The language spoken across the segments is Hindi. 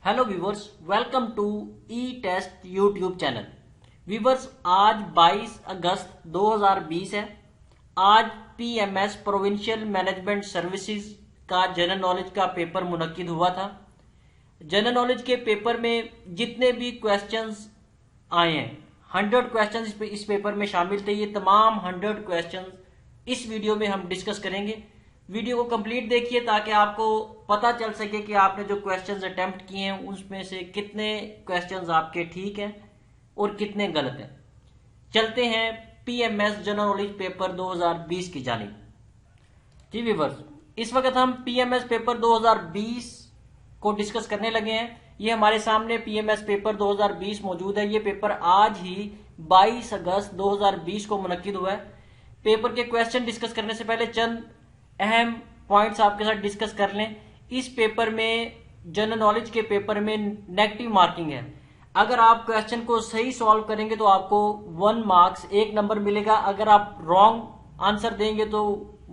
Hello viewers, welcome to E test YouTube channel. Viewers, आज 22 अगस्त 2020 है। आज पीएमएस प्रोविंशियल मैनेजमेंट सर्विसेज का जनरल नॉलेज का पेपर मुनक्किद हुआ था। जनरल नॉलेज के पेपर में जितने भी क्वेश्चंस आए हैं, 100 क्वेश्चंस इस पेपर में शामिल थे। ये तमाम 100 क्वेश्चंस इस वीडियो में हम डिस्कस करेंगे। वीडियो को कंप्लीट देखिए ताकि आपको पता चल सके कि आपने जो क्वेश्चंस अटेम्प्ट किए हैं उसमें से कितने क्वेश्चंस आपके ठीक हैं और कितने गलत हैं। चलते हैं पीएमएस जनरल नॉलेज पेपर 2020 की जानिब। जी व्यूअर्स, इस वक्त हम पीएमएस पेपर 2020 को डिस्कस करने लगे हैं। ये हमारे सामने पीएमएस पेपर 2020 मौजूद है। ये पेपर आज ही 22 अगस्त 2020 को मुनक्किद हुआ है। पेपर के क्वेश्चन डिस्कस करने से पहले चंद अहम पॉइंट्स आपके साथ डिस्कस कर लें। इस पेपर में, जनरल नॉलेज के पेपर में, नेगेटिव मार्किंग है। अगर आप क्वेश्चन को सही सॉल्व करेंगे तो आपको 1 मार्क्स, 1 नंबर मिलेगा। अगर आप रॉन्ग आंसर देंगे तो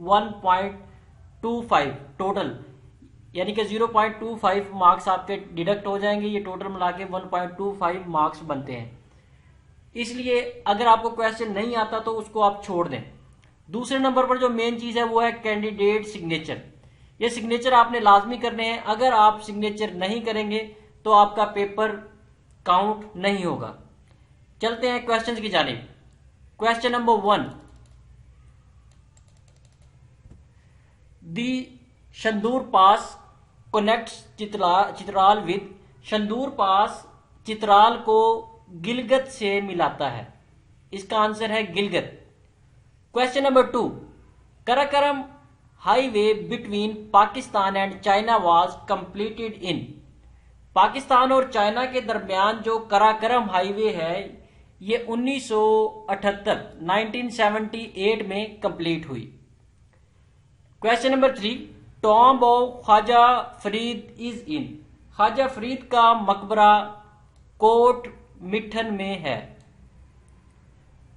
1.25 टोटल, यानी कि 0.25 मार्क्स आपके डिडक्ट हो जाएंगे। ये टोटल मिला के 1.25 मार्क्स बनते हैं। इसलिए अगर आपको क्वेश्चन नहीं आता तो उसको आप छोड़ दें। दूसरे नंबर पर जो मेन चीज है वो है कैंडिडेट सिग्नेचर। ये सिग्नेचर आपने लाजमी करने हैं। अगर आप सिग्नेचर नहीं करेंगे तो आपका पेपर काउंट नहीं होगा। चलते हैं क्वेश्चंस की जानिब। Question number 1, the Shandur pass connects Chitral with. Shandur pass Chitral को गिलगत से मिलाता है। इसका आंसर है Gilgit. Question number 2, Karakoram highway between Pakistan and China was completed in. Pakistan और चाइना के दरमियान जो कराकरम हाईवे है ये 1978 में कंप्लीट हुई। Question number 3, tomb of Khwaja Farid is in. Khwaja Farid का मकबरा कोट मिठन में है।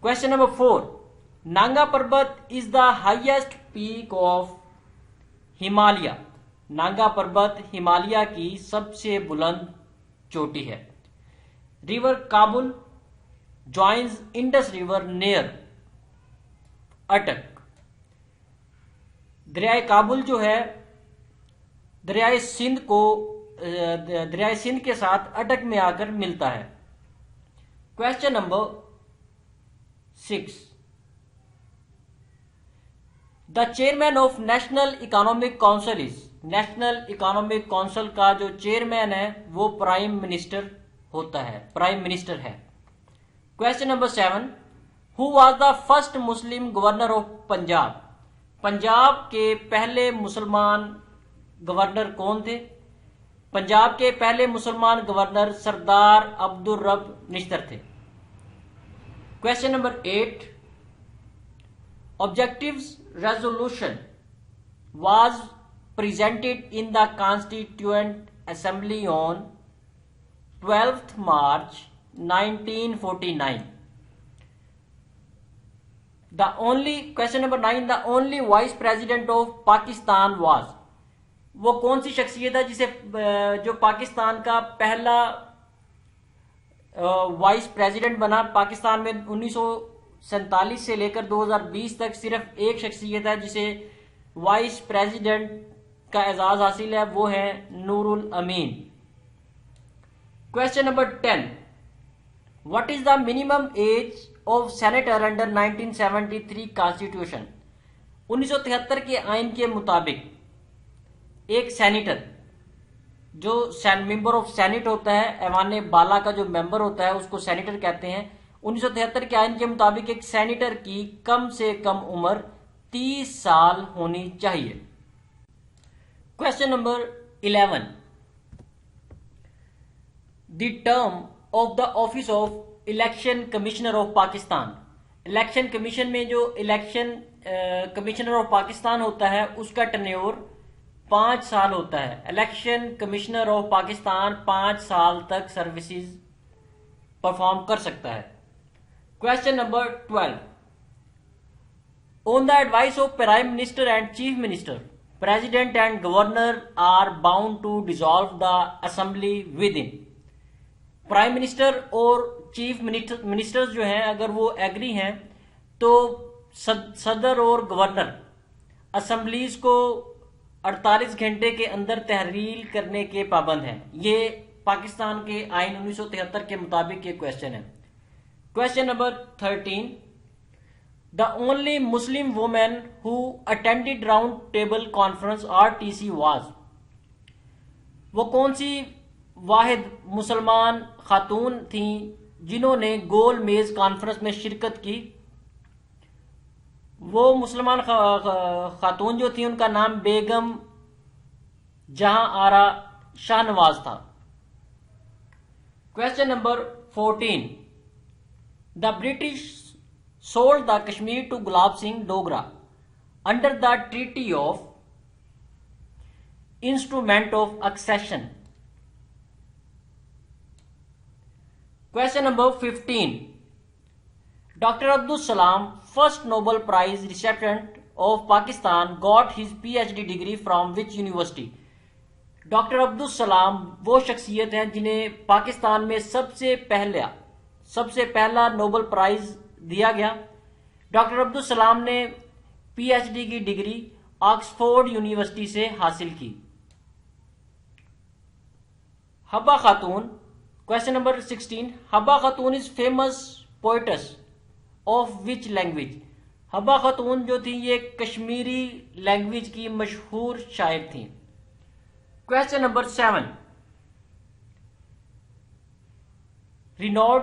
क्वेश्चन नंबर 4, नांगा पर्वत is the highest peak of Himalaya. Nanga पर्वत हिमालय की सबसे बुलंद चोटी है। River Kabul joins Indus river near अटक। दरियाए काबुल जो है दरियाए सिंध के साथ अटक में आकर मिलता है। Question number 6, the chairman of national economic council is. National economic council का जो चेयरमैन है वो प्राइम मिनिस्टर होता है, प्राइम मिनिस्टर है। Question number 7, who was the first Muslim governor of Punjab. Punjab के पहले मुसलमान गवर्नर कौन थे? पंजाब के पहले मुसलमान गवर्नर सरदार अब्दुल रब निश्तर थे। Question number 8, objectives resolution was presented in the Constituent Assembly on 12th March 1949. Question number 9, the only vice president of Pakistan was। वो कौन सी शख्सियत है जिसे जो पाकिस्तान का पहला वाइस प्रेसिडेंट बना? पाकिस्तान में 1947 से लेकर 2020 तक सिर्फ एक शख्सियत है जिसे वाइस प्रेसिडेंट का एजाज हासिल है, वो है Nurul Amin. Question number 10, what is the minimum age of senator under 1973 constitution. 1973 के आइन के मुताबिक एक सेनेटर, जो मेंबर ऑफ सेनेट होता है, ऐवान बाला का जो मेंबर होता है उसको सेनेटर कहते हैं। 1973 के आइन के मुताबिक एक सेनेटर की कम से कम उम्र 30 साल होनी चाहिए। Question number 11, the term of the office of election commissioner of Pakistan. Election commission में जो इलेक्शन कमिश्नर ऑफ पाकिस्तान होता है उसका टेन्योर 5 साल होता है। इलेक्शन कमिश्नर ऑफ पाकिस्तान 5 साल तक सर्विसेज परफॉर्म कर सकता है। Question number 12, on the advice of prime minister and chief minister. President and governor are bound to dissolve the assembly within. Prime minister और चीफ मिनिस्टर्स जो हैं अगर वो एग्री हैं तो सदर और गवर्नर असेंबलीज को 48 घंटे के अंदर तहरीर करने के पाबंद हैं। ये पाकिस्तान के आइन 1973 के मुताबिक ये क्वेश्चन है। Question number 13, the only Muslim women who attended round table conference RTC was, वो कौन सी वाहिद मुसलमान खातून थी जिन्होंने गोल मेज कॉन्फ्रेंस में शिरकत की? वो मुसलमान खातून जो थी उनका नाम बेगम जहां आरा शाहनवाज था। Question number 14, the British sold the Kashmir to Gulab Singh Dogra under the treaty of instrument of accession. Question number 15, doctor Abdul Salam, first Nobel prize recipient of Pakistan, got his PhD degree from which university? Doctor Abdul Salam वो शख्सियत हैं जिन्हें पाकिस्तान में सबसे पहला नोबेल प्राइज दिया गया। डॉक्टर अब्दुल सलाम ने PhD की डिग्री ऑक्सफोर्ड यूनिवर्सिटी से हासिल की। हब्बा खातून, question number 16, Habba Khatoon is famous poets of which language? Habba खातून जो थी ये कश्मीरी लैंग्वेज की मशहूर शायर थी। Question number 7, renowned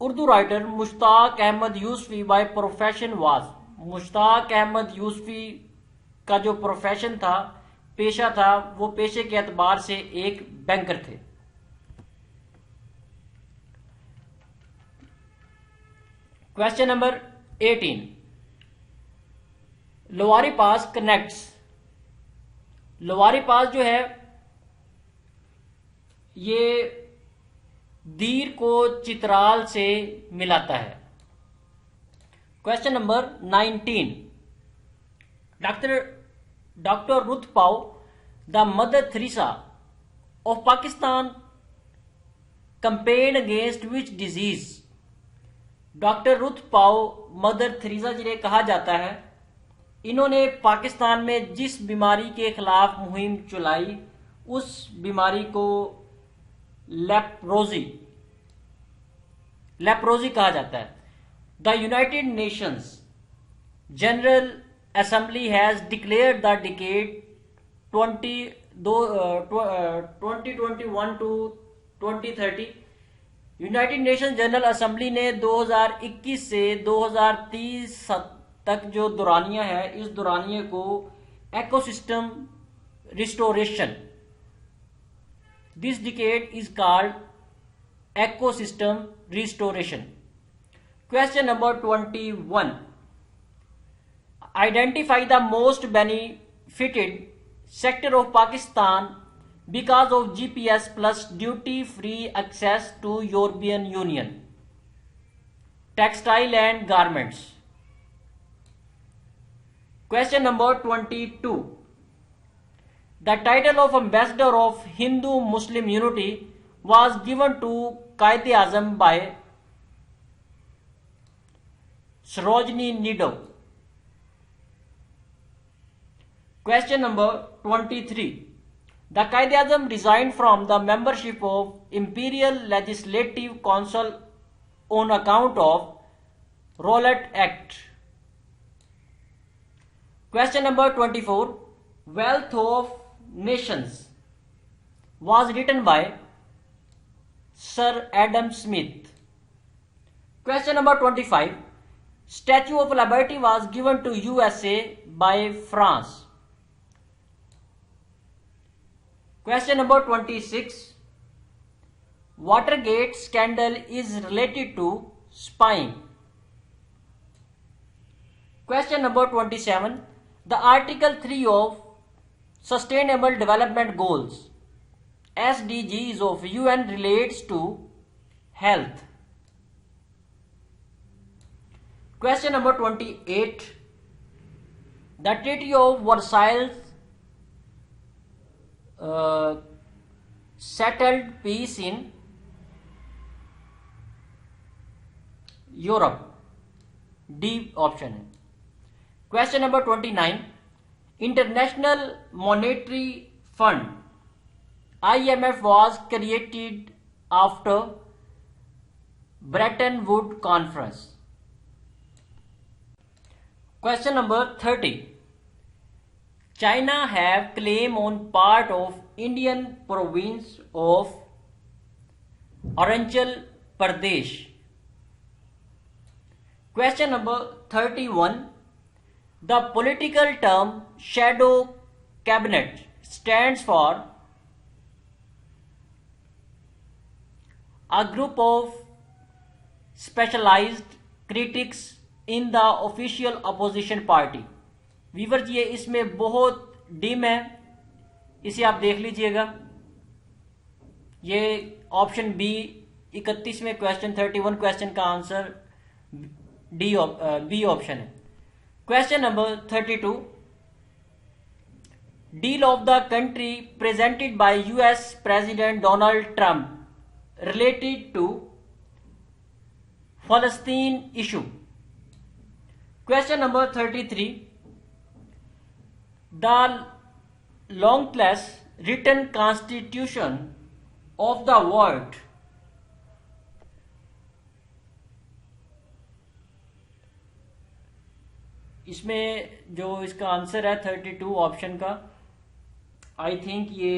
Urdu writer Mushtaq Ahmed Yusufi by profession was? Mushtaq Ahmed Yusufi का जो प्रोफेशन था, पेशा था, वो पेशे के एतबार से एक बैंकर थे। क्वेश्चन नंबर 18, लोवारी पास कनेक्ट्स। लोवारी पास जो है ये दीर को चित्राल से मिलाता है। क्वेश्चन नंबर 19, डॉक्टर रुथ पाओ, the mother Theresa of Pakistan, campaign against which disease? Doctor Ruth पाओ, मदर थेरेसा जिन्हें कहा जाता है, इन्होंने पाकिस्तान में जिस बीमारी के खिलाफ मुहिम चलाई उस बीमारी को लेप्रोजी कहा जाता है। The United Nations General Assembly has declared the decade 2021 to 2030। United Nation General Assembly ने 2021 से 2030 तक जो दुरानिया है, इस दुरानिये को ecosystem restoration, this decade is called ecosystem restoration. Question number 21, identify the most benefited sector of Pakistan because of GPS plus duty free access to European Union, textile and garments. Question number 22, the title of ambassador of Hindu Muslim unity was given to Quaid-e-Azam by Sarojini Naidu. Question number 23, the Quaid-e-Azam resigned from the membership of Imperial Legislative Council on account of Rowlatt Act. Question number 24, Wealth of Nations was written by Sir Adam Smith. Question number 25, Statue of Liberty was given to USA by France. Question number 26, Watergate scandal is related to spying. Question number 27, the Article 3 of Sustainable Development Goals SDGs of UN relates to health. Question number 28, The Treaty of Versailles settled peace in Europe, D option है। Question number 29, international monetary fund IMF was created after Bretton Woods Conference. Question number 30, China have claim on part of Indian province of Arunachal Pradesh. Question number 31, the political term shadow cabinet stands for a group of specialized critics in the official opposition party. वीवर जी, ये इसमें बहुत डिम है, इसे आप देख लीजिएगा। ये ऑप्शन बी 31वें क्वेश्चन 31 क्वेश्चन का आंसर बी ऑप्शन है। Question number 32, deal of the country presented by US president Donald Trump related to Palestine issue. Question number 33, the longest written constitution of the world. इसमें जो इसका आंसर है 32 ऑप्शन का, आई थिंक ये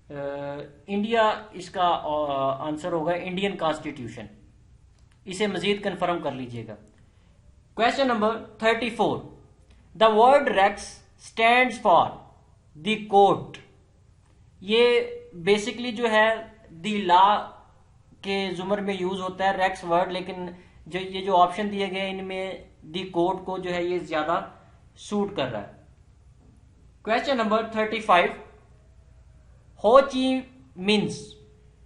इंडिया इसका आंसर होगा, इंडियन कॉन्स्टिट्यूशन। इसे मजीद कंफर्म कर लीजिएगा। Question number 34, the word rex stands for the court. ये बेसिकली जो है द लॉ के जुमर में यूज होता है रेक्स वर्ड, लेकिन जो ऑप्शन दिए गए इनमें द कोर्ट को जो है ये ज्यादा सूट कर रहा है। क्वेश्चन नंबर 35, हो Chi Minh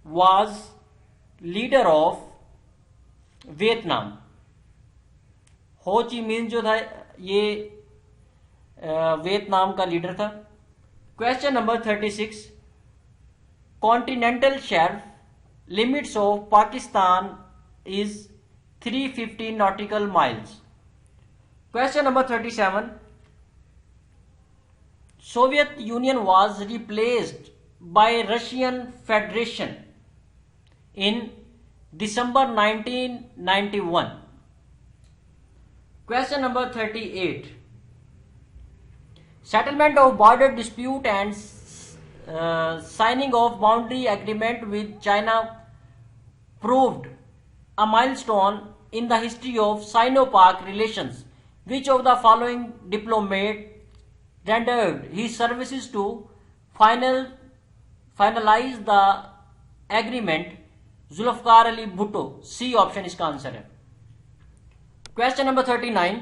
was leader of Vietnam. हो ची मिन्ह जो था ये वियतनाम का लीडर था। Question number 36, continental shelf limits of Pakistan is 350 nautical miles. Question number 37, Soviet union was replaced by Russian Federation in December 1991. Question number 38, settlement of border dispute and signing of boundary agreement with China proved a milestone in the history of Sino-Pak relations. Which of the following diplomat rendered his services to finalize the agreement? Zulfikar Ali Bhutto, C option इसका आंसर है। Question number 39,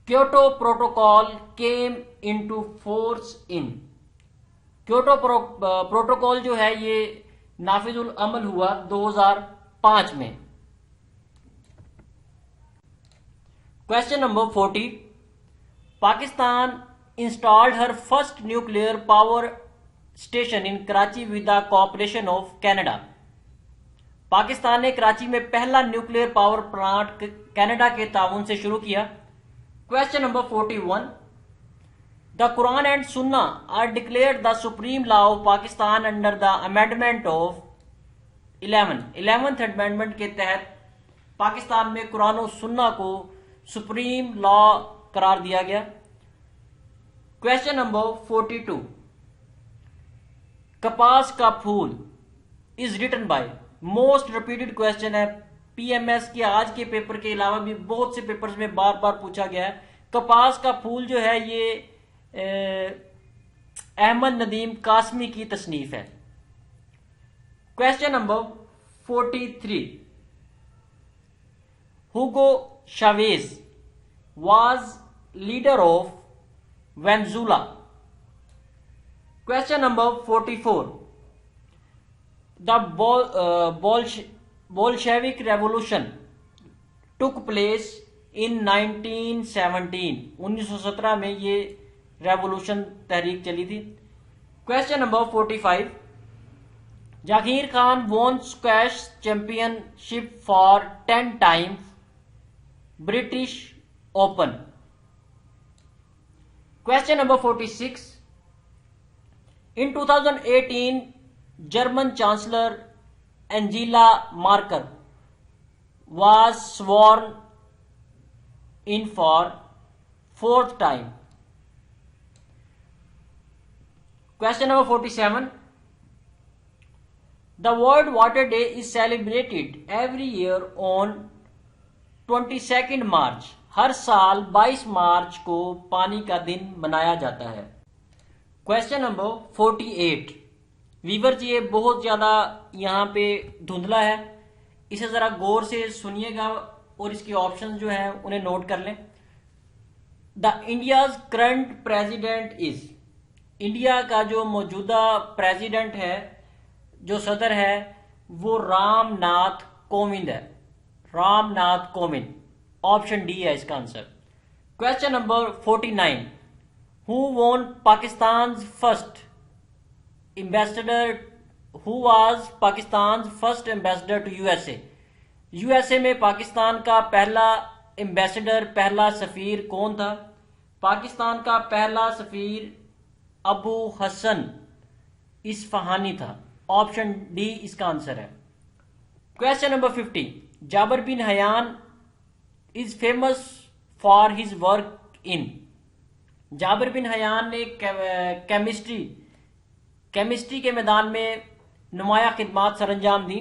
Kyoto Protocol came into force in. Kyoto Protocol जो है ये नाफिजुल अमल हुआ 2005 में। Question number 40, Pakistan installed her first nuclear power station in Karachi with the cooperation of Canada. Pakistan ने कराची में पहला न्यूक्लियर पावर प्लांट कनाडा के ताउन से शुरू किया। Question number 41, the Quran and Sunnah are declared the supreme law of Pakistan under the amendment of 11th amendment के तहत पाकिस्तान में कुरान और सुन्ना को सुप्रीम लॉ करार दिया गया। क्वेश्चन नंबर 42, कपास का फूल is written by. Most repeated question है, पीएमएस के आज के पेपर के अलावा भी बहुत से पेपर्स में बार बार पूछा गया है। कपास का फूल जो है ये अहमद नदीम कासमी की तसनीफ है। Question number 43, Hugo Chavez was leader of Venezuela. Question number 44, the Bolshevik revolution took place in 1917 में ये रेवोल्यूशन तहरीक चली थी। Question number 45, Zakir Khan won squash championship for 10 times British Open. Question number 46, in 2018 German chancellor Angela Merkel was sworn in for 4th time. Question number 47, the World Water Day is celebrated every year on 22nd March. हर साल 22 मार्च को पानी का दिन मनाया जाता है। क्वेश्चन नंबर 48, वीवर जी ये बहुत ज्यादा यहाँ पे धुंधला है, इसे जरा गौर से सुनिएगा और इसके ऑप्शन जो है उन्हें नोट कर लें। The India's current president is, India का जो मौजूदा प्रेसिडेंट है, जो सदर है, वो रामनाथ कोविंद है। रामनाथ कोविंद, ऑप्शन डी है इसका answer. Question number 49, who won Pakistan first ambassador, who was Pakistan first ambassador to USA. USA में पाकिस्तान का पहला एम्बेसडर, पहला सफीर कौन था? पाकिस्तान का पहला सफीर अबू हसन इस्फहानी था। ऑप्शन डी इसका आंसर है। Question number 50, Jabir bin Hayyan is famous for his work in. Jabir bin Hayyan ने केमिस्ट्री के मैदान में नुमाया खिदमात सरंजाम दी।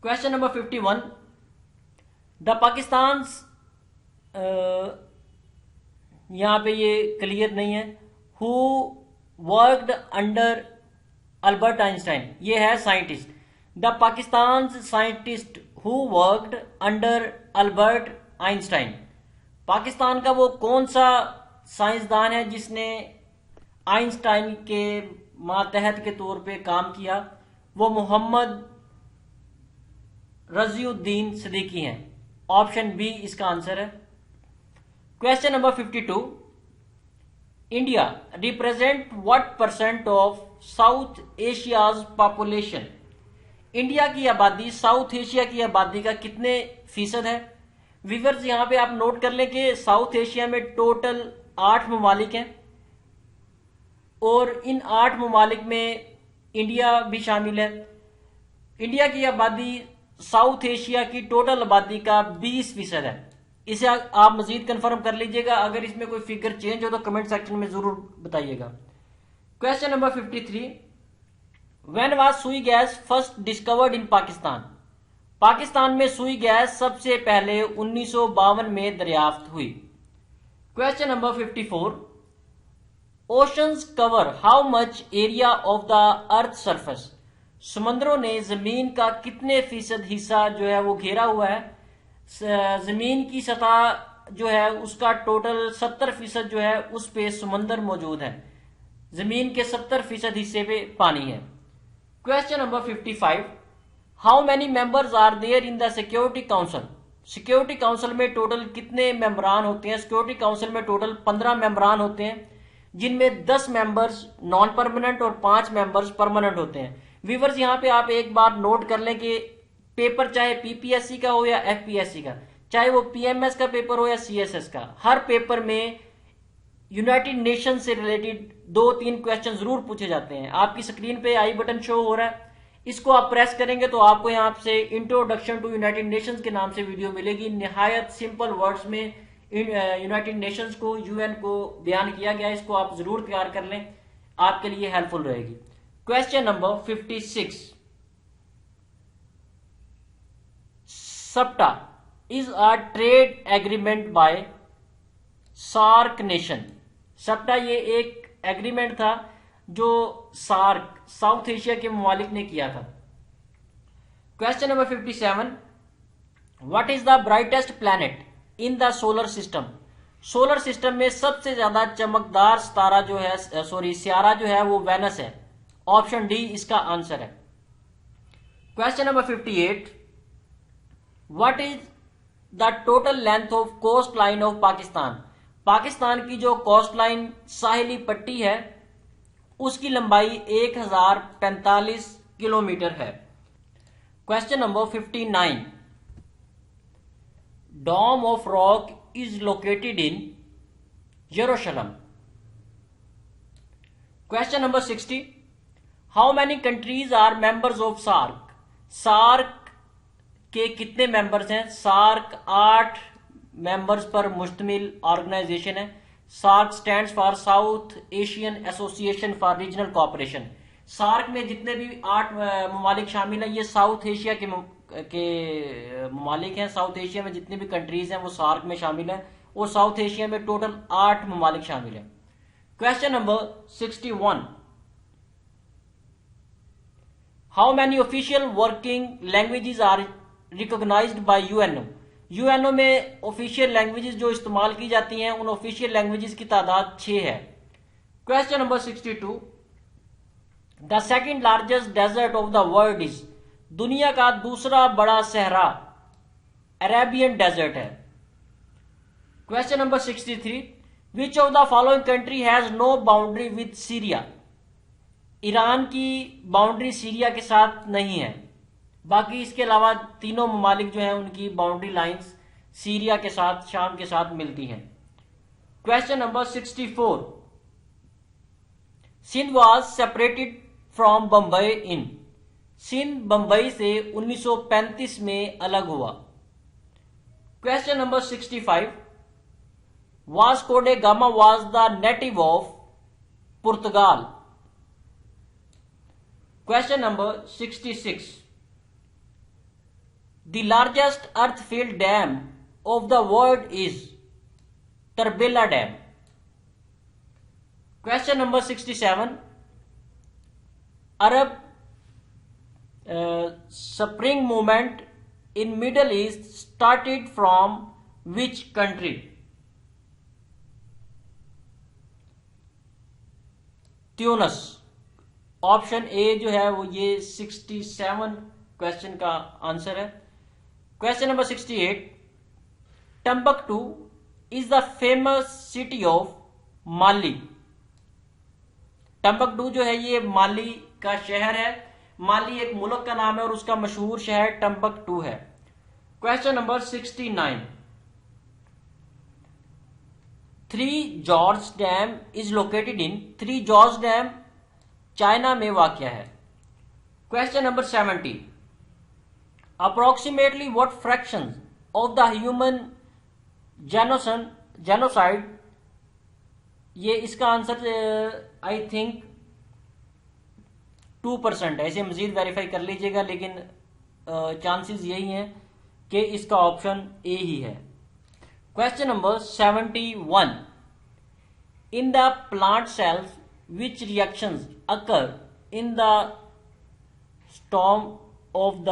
क्वेश्चन नंबर 51, द पाकिस्तान, यहां पे ये क्लियर नहीं है, who worked under Albert Einstein, ये है scientist. The Pakistan scientist who worked under Albert Einstein, Pakistan का वो कौन सा साइंसदान है जिसने आइंस्टाइन के मातहत के तौर पे काम किया? वो मोहम्मद रजीउद्दीन सिद्दीकी हैं। ऑप्शन बी इसका आंसर है। Question number 52, India represent what percent of south Asia's population. India की आबादी साउथ एशिया की आबादी का कितने फीसद है? व्यूअर्स यहां पे आप नोट कर लें कि साउथ एशिया में टोटल 8 ममालिक हैं और इन 8 ममालिक में इंडिया भी शामिल है। इंडिया की आबादी साउथ एशिया की टोटल आबादी का 20% है। इसे आप मजीद कंफर्म कर लीजिएगा। अगर इसमें कोई फिगर चेंज हो तो कमेंट सेक्शन में जरूर बताइएगा। Question number 53, when was Sui gas first discovered in Pakistan. Pakistan में सुई गैस सबसे पहले 1952 में दरियाफ्त हुई। Question number 54, oceans cover how much area of the earth surface. समुद्रों ने जमीन का कितने फीसद हिस्सा जो है वो घेरा हुआ है? जमीन की सतह जो है उसका टोटल 70% जो है उस पे समुद्र मौजूद है। जमीन के 70% हिस्से पे पानी है। Question number 55, how many members are there in the Security Council. Security Council में टोटल कितने मेंबरान होते हैं? सिक्योरिटी काउंसिल में टोटल 15 मेंबरान होते हैं, जिनमें 10 मेंबर्स नॉन परमानेंट और 5 मेंबर्स परमानेंट होते हैं। व्यूअर्स यहां पे आप एक बात नोट कर लें कि पेपर चाहे पीपीएससी का हो या एफपीएससी का, चाहे वो पीएमएस का पेपर हो या सीएसएस का, हर पेपर में यूनाइटेड नेशन से रिलेटेड 2-3 क्वेश्चन जरूर पूछे जाते हैं। आपकी स्क्रीन पे आई बटन शो हो रहा है, इसको आप प्रेस करेंगे तो आपको यहाँ से इंट्रोडक्शन टू यूनाइटेड नेशंस के नाम से वीडियो मिलेगी। निहायत सिंपल वर्ड्स में यूनाइटेड नेशंस को, यूएन को बयान किया गया। इसको आप जरूर तैयार कर लें, आपके लिए हेल्पफुल रहेगी। Question number 56, SAPTA is a trade agreement by SAARC nation. SAPTA ये एक एग्रीमेंट था जो सार्क, साउथ एशिया के ममालिक ने किया था। Question number 57, what is the brightest planet in the solar system. Solar system में सबसे ज्यादा चमकदार सितारा जो है, सियारा जो है वो वेनस है। ऑप्शन डी इसका आंसर है। Question number 58, what is the total length of coast line of Pakistan. Pakistan की जो कोस्ट लाइन साहिली पट्टी है उसकी लंबाई 1045 किलोमीटर है। Question number 59, Dome of Rock is located in Jerusalem. Question number 60, how many countries are members of SAARC. SAARC के कितने मेंबर्स हैं? सार्क 8 मेंबर्स पर मुश्तमिल ऑर्गेनाइजेशन है। SAARC stands for South Asian Association for Regional Cooperation. SAARC में जितने भी 8 ममालिक शामिल हैं ये साउथ एशिया के ममालिक हैं। साउथ एशिया में जितनी भी कंट्रीज हैं वो सार्क में शामिल हैं और साउथ एशिया में टोटल 8 ममालिक शामिल हैं। Question number 61, how many official working languages are recognized by UNO. UNO में ऑफिशियल लैंग्वेजेस जो इस्तेमाल की जाती हैं उन ऑफिशियल लैंग्वेजेस की तादाद 6 है। Question number 62, the second largest desert of the world is. दुनिया का दूसरा बड़ा सहरा अरेबियन डेजर्ट है। Question number 63, which of the following country has no boundary with Syria. Iran की बाउंड्री सीरिया के साथ नहीं है, बाकी इसके अलावा तीनों ममालिक जो हैं उनकी बाउंड्री लाइंस सीरिया के साथ, शाम के साथ मिलती हैं। Question number 64, Sindh was separated from Bombay in. Sindh Bombay से 1935 में अलग हुआ। Question number 65, Vasco da Gama was the native of Portugal. Question number 66, the largest earth field dam of the world is Tarbela dam. Question number 67, Arab spring movement in Middle East started from which country. Tunis. Option A जो है वो ये 67 क्वेश्चन का आंसर है। Question number 68, Timbuktu is the famous city of Mali. Timbuktu जो है ये माली का शहर है। माली एक मुल्क का नाम है और उसका मशहूर शहर टम्बकटू है। Question number 69, three George dam is located in. Three George dam China में वाक़या है। Question number 70, approximately what fraction of the human genocide. ये इसका आंसर आई थिंक 2% है। इसे मजीद वेरीफाई कर लीजिएगा, लेकिन चांसेस यही हैं कि इसका ऑप्शन ए ही है। Question number 71, in the plant cells which reactions occur in the storm of the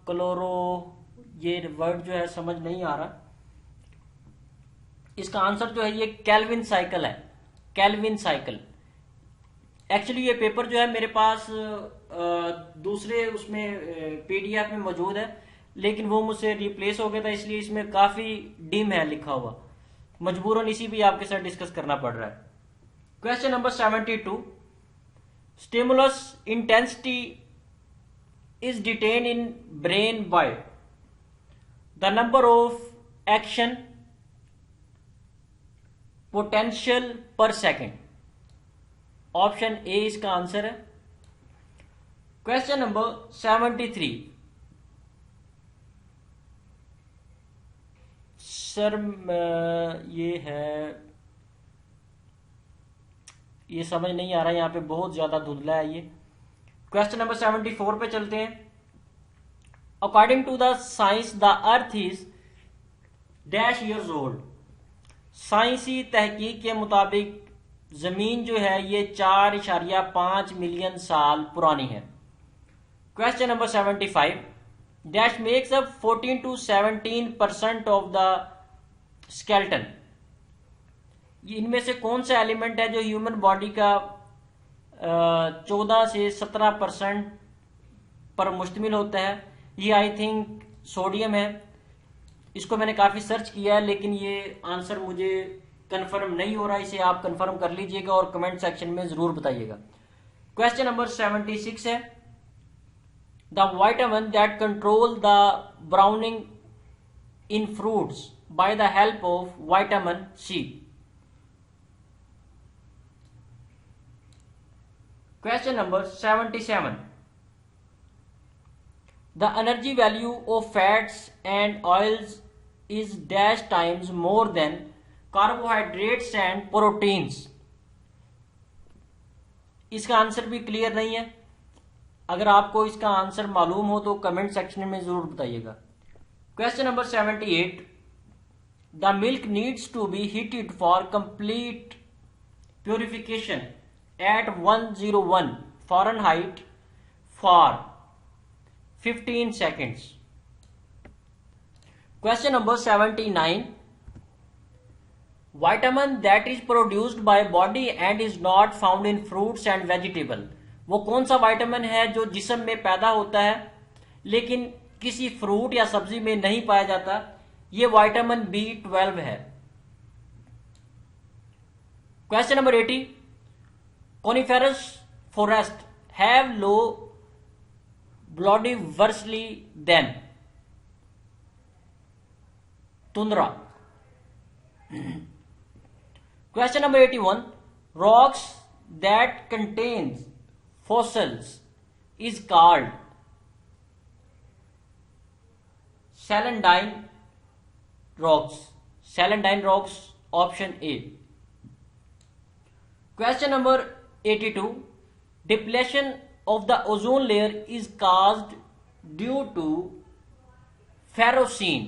chloro. ये वर्ड जो है समझ नहीं आ रहा। इसका आंसर जो है ये केल्विन साइकिल है। Calvin cycle. एक्चुअली ये पेपर जो है मेरे पास दूसरे उसमें पीडीएफ में मौजूद है, लेकिन वो मुझसे रिप्लेस हो गया था, इसलिए इसमें काफी डिम है लिखा हुआ। मजबूरन इसी भी आपके साथ डिस्कस करना पड़ रहा है। Question number 72, stimulus intensity is detained in brain by the number of action potential per second। Option A इसका आंसर है। क्वेश्चन नंबर 73, सर ये समझ नहीं आ रहा, यहां पे बहुत ज्यादा धुंधला है ये। क्वेश्चन नंबर 74 पे चलते हैं। According to the science the earth is dash years old. साइंसी तहकीक के मुताबिक जमीन जो है ये 4.5 मिलियन साल पुरानी है। Question number 75, dash makes up 14 to 17% of the skeleton. इनमें से कौन सा एलिमेंट है जो ह्यूमन बॉडी का 14 से 17% पर मुश्तमिल होता है? ये आई थिंक सोडियम है। इसको मैंने काफी सर्च किया है लेकिन ये आंसर मुझे कंफर्म नहीं हो रहा, इसे आप कंफर्म कर लीजिएगा और कमेंट सेक्शन में जरूर बताइएगा। क्वेश्चन नंबर 76 है, the vitamin that control the browning in fruits by the help of vitamin C. Question number 77, the energy value of fats and oils is dash times more than carbohydrates and proteins। इसका आंसर भी क्लियर नहीं है, अगर आपको इसका आंसर मालूम हो तो कमेंट सेक्शन में जरूर बताइएगा। Question number 78, the milk needs to be heated for complete purification at 101 Fahrenheit for 15 seconds। Question number 79, vitamin that is produced by body and is not found in fruits and vegetable। वो कौन सा विटामिन है जो जिस्म में पैदा होता है लेकिन किसी फ्रूट या सब्जी में नहीं पाया जाता? ये विटामिन B12 है। Question number 80, coniferous forest have low biodiversity than tundra। Question number 81, rocks that contains fossils is called salandine rocks। salandine rocks, option A। Question number 82, depletion of the ozone layer is caused due to ferrocene।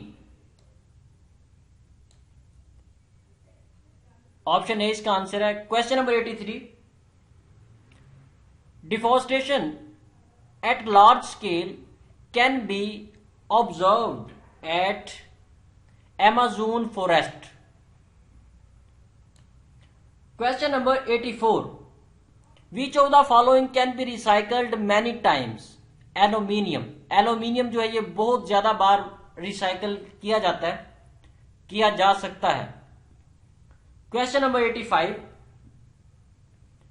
Option A इसका आंसर है। Question number 83, deforestation at large scale can be observed eight Amazon forest। Question number 84, Which of the following can be recycled many times? Aluminium. Aluminium जो है ये बहुत ज्यादा बार रिसाइकल किया जाता है, किया जा सकता है। Question number 85,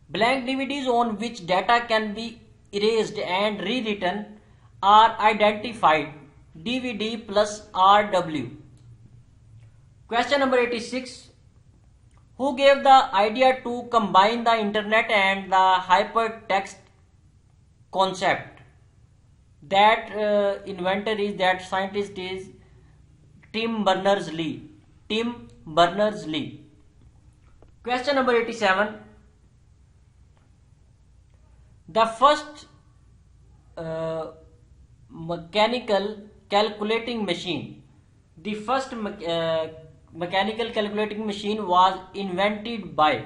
blank DVDs on which data can be erased and rewritten are identified DVD plus RW। Question number 86, who gave the idea to combine the internet and the hypertext concept? That inventor is, that scientist is Tim Berners-Lee। Tim Berners-Lee। Question number 87, the first mechanical calculating machine, the first mechanical calculating machine was invented by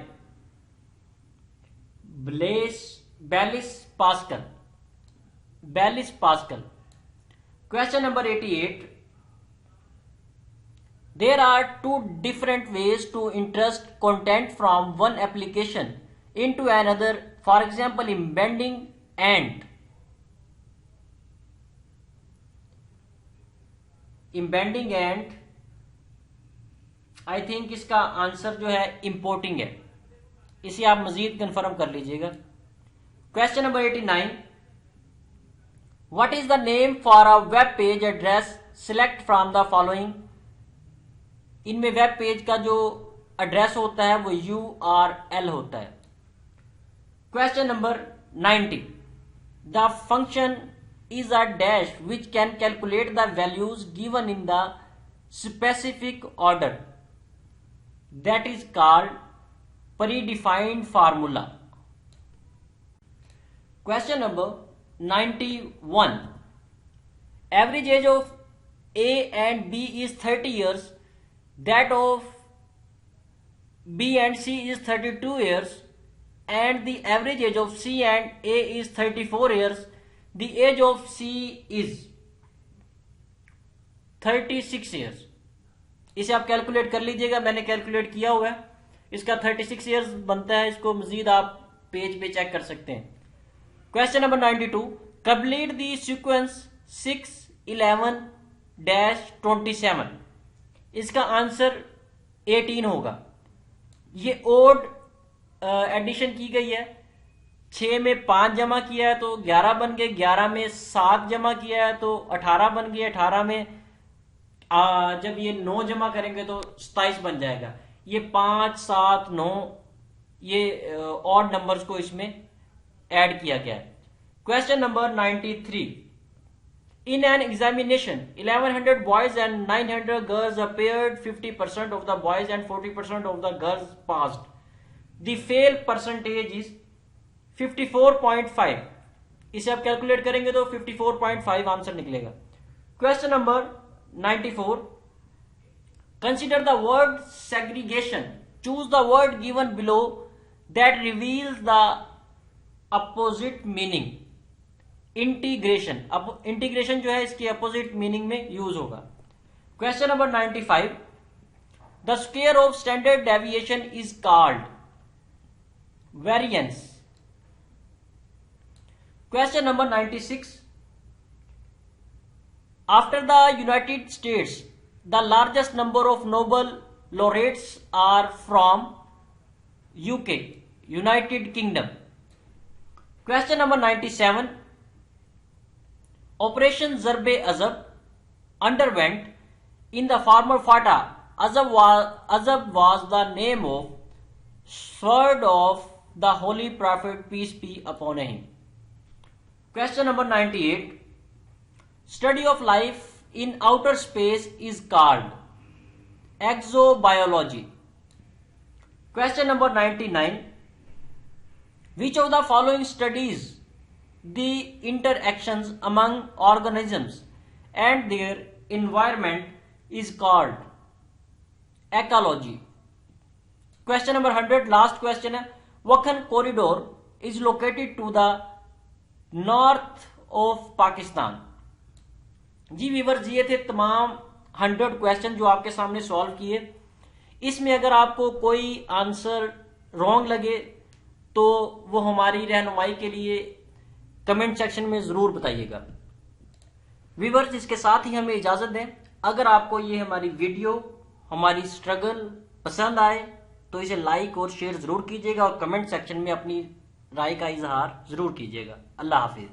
Blaise Pascal। Blaise Pascal। Question number 88, there are two different ways to insert content from one application into another, for example embedding and I think इसका आंसर जो है इंपोर्टिंग है, इसे आप मजीद कंफर्म कर लीजिएगा। Question number 89, what is the name for a web page address select from the following. इनमें वेब पेज का जो एड्रेस होता है वो URL होता है। Question number 90, the function is a dash which can calculate the values given in the specific order, that is called predefined formula। Question number 91, average age of A and B is 30 years, that of B and C is 32 years, and the average age of C and A is 34 years, the age of C is 36 years। इसे आप कैलकुलेट कर लीजिएगा, मैंने कैलकुलेट किया हुआ है, इसका 36 इयर्स बनता है। इसको मजीद आप पेज पे चेक कर सकते हैं। Question number 92, complete the sequence 6 11-27। इसका आंसर 18 होगा। ये ओड एडिशन की गई है। 6 में 5 जमा किया है तो 11 बन गए, 11 में 7 जमा किया है तो 18 बन गए, 18 में जब ये 9 जमा करेंगे तो 27 बन जाएगा। ये 5, 7, 9 ये ऑड नंबर्स को इसमें ऐड किया गया है। Question number 93। In an examination, 1100 boys and 900 girls appeared. 50% of the boys and 40% of the girls passed. The fail percentage is 54.5. इसे आप कैलकुलेट करेंगे तो 54.5 आंसर निकलेगा। Question number 94। Consider the word segregation. Choose the word given below that reveals the opposite meaning. Integration. अब इंटीग्रेशन जो है इसकी अपोजिट मीनिंग में यूज होगा। Question number 95। The square of standard deviation is called variance. Question number 96। After the United States the largest number of Nobel laureates are from UK, United Kingdom. Question number 97। Operation Zarb-e-Azab underwent in the former Fatah. Azab was the name of sword of the Holy Prophet, peace be upon him. Question number 98. Study of life in outer space is called exobiology. Question number 99. Which of the following studies the interactions among organisms and their environment is called ecology? Question number 100, last question है। Wakhan corridor is located to the north of Pakistan। जी व्यूअर्स, ये थे तमाम 100 क्वेश्चन जो आपके सामने सॉल्व किए। इसमें अगर आपको कोई आंसर रॉन्ग लगे तो वो हमारी रहनुमाई के लिए कमेंट सेक्शन में जरूर बताइएगा। व्यूअर्स, इसके साथ ही हमें इजाजत दें। अगर आपको ये हमारी वीडियो, हमारी स्ट्रगल पसंद आए तो इसे लाइक और शेयर जरूर कीजिएगा और कमेंट सेक्शन में अपनी राय का इजहार जरूर कीजिएगा। अल्लाह हाफिज।